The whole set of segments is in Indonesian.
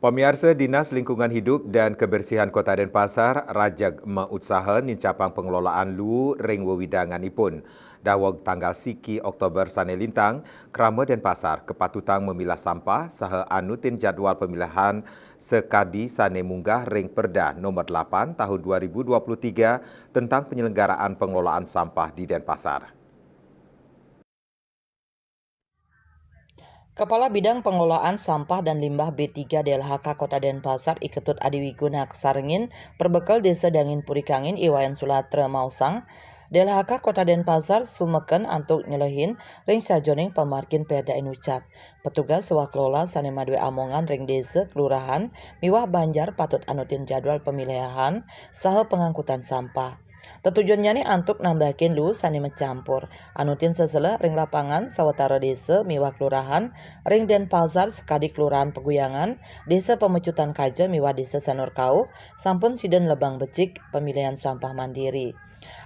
Pemirsa Dinas Lingkungan Hidup dan Kebersihan Kota Denpasar rajag meusaha nincapang pengelolaan lu ring wewidanganipun. Dawag tanggal siki Oktober sane lintang, Krama Denpasar kepatutang memilah sampah saha anutin jadwal pemilihan sekadi sane munggah ring Perda nomor 8 tahun 2023 tentang penyelenggaraan pengelolaan sampah di Denpasar. Kepala Bidang Pengelolaan Sampah dan Limbah B3 DLHK Kota Denpasar Iketut Adiwiguna Sarengin perbekal Desa Dangin Purikangin Iwayan Sulatra Mausang DLHK Kota Denpasar sumeken antuk nyelehin ring sajoning pemarkin Perda Inucat. Petugas sewaklola sane madue amongan ring desa kelurahan miwah Banjar patut anutin jadwal pemilihan saha pengangkutan sampah. Tetujuannya nih antuk nambahin lu sani mencampur. Anutin sesele ring lapangan sawetara desa miwah kelurahan ring Denpasar sekadi kelurahan Peguyangan, desa Pemecutan Kaja miwah desa Sanurkau, sampun siden lebang becik pemilihan sampah mandiri.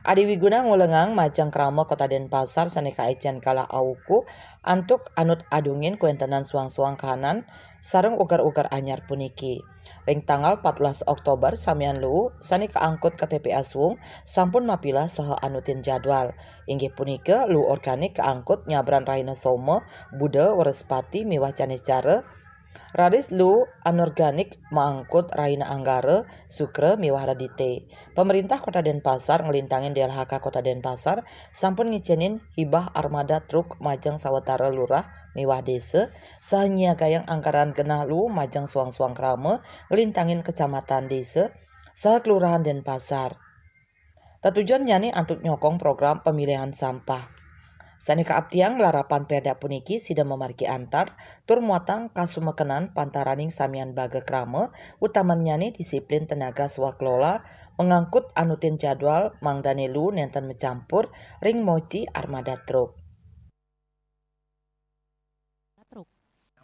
Adi Wiguna ngulengang Majang Krama Kota Denpasar saneka ecen kalah auku antuk anut adungin kuentenan suang-suang kahanan sareng ugar-ugar anyar puniki. Ring tanggal 14 Oktober samian lu sani keangkut ke TPA Sung sampun mapilah saha anutin jadwal. Inggih punika lu organik keangkut nyabran Raina Somo, Buda Warespati miwah Canis Cara. Raris lu anorganik mengangkut Raina Anggara, Sukre miwah Radite. Pemerintah Kota Denpasar ngelintangin DLHK Kota Denpasar sampun ngicenin hibah armada truk Majang sawetara lurah miwah desa sahnya gayang anggaran genah lu Majang suang-suang krama ngelintangin kecamatan desa sah kelurahan Denpasar. Tetujuannya nih untuk nyokong program pemilihan sampah. Saneka abtiang larapan Perda puniki sida memarki antar tur muatang kasumekenan pantaraning samian baga krama utamanya nih disiplin tenaga swaklola mengangkut anutin jadwal mangdane lu nenten mencampur ring mochi armada truk.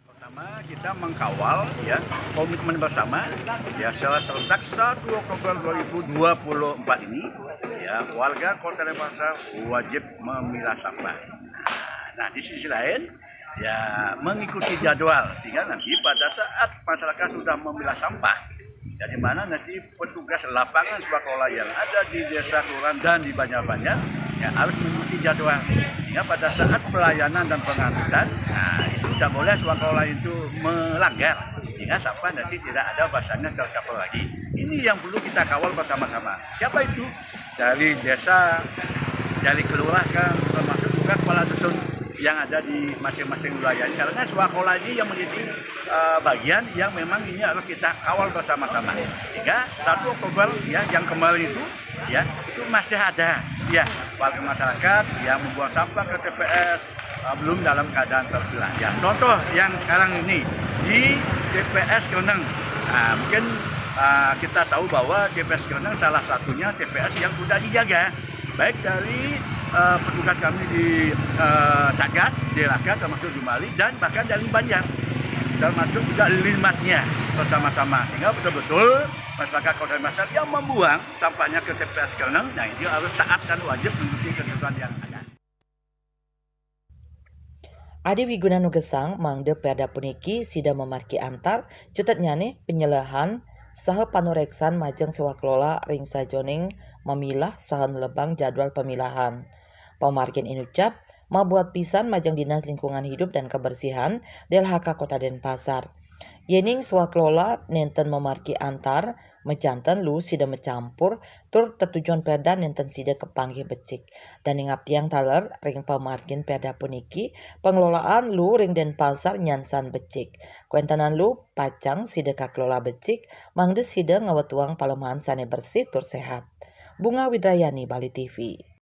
Pertama kita mengkawal ya komitmen bersama ya serentak 1 Oktober 2024 ini ya warga Kota Denpasar wajib memilah sampah. Nah di sisi lain ya mengikuti jadwal sehingga nanti pada saat masyarakat sudah memilah sampah dari mana nanti petugas lapangan swakelola yang ada di desa kelurahan dan di Banjar-Banjar ya harus mengikuti jadwal sehingga pada saat pelayanan dan pengangkutan nah itu tidak boleh swakelola itu melanggar sehingga sampah nanti tidak ada bahasanya tercapur lagi. Ini yang perlu kita kawal bersama-sama. Siapa itu? Dari desa, dari kelurahan, termasuk juga kepala dusun yang ada di masing-masing wilayah. Karena swakelola ini yang menjadi bagian yang memang ini harus kita kawal bersama-sama. Hingga 1 Oktober ya yang kemarin itu ya itu masih ada ya warga masyarakat yang membuang sampah ke TPS belum dalam keadaan terpilah. Ya, contoh yang sekarang ini di TPS Kereneng. Nah, mungkin kita tahu bahwa TPS Kereneng salah satunya TPS yang sudah dijaga baik dari petugas kami di Satgas, DLHK termasuk di Mali dan bahkan dari Banjar termasuk juga limasnya bersama-sama sehingga betul-betul masyarakat Kota Denpasar yang membuang sampahnya ke TPS Kereneng, nah ini harus taat dan wajib mengikuti ketentuan yang ada. Adi Wiguna Nugesang mangde Perda puniki sida memarki antar cutetnya nih penyelehan saha panureksan Majang sewaklola ring sajoning memilah sahan lebang jadwal pemilahan. Pemarkin inucap mabuat pisan Majang Dinas Lingkungan Hidup dan Kebersihan DLHK Kota Denpasar. Yening swaklola nenten memarki antar mejanten lu sida mencampur tur tetujuan Perda nenten sida kepanggih becik. Dan ingap tiang taler ring pemarkin Perda puniki pengelolaan lu ring Denpasar nyansan becik. Kuentanan lu pacang sida kaklola becik mangde sida ngawetuang palemahan sane bersih tur sehat. Bunga Widrayani, Bali TV.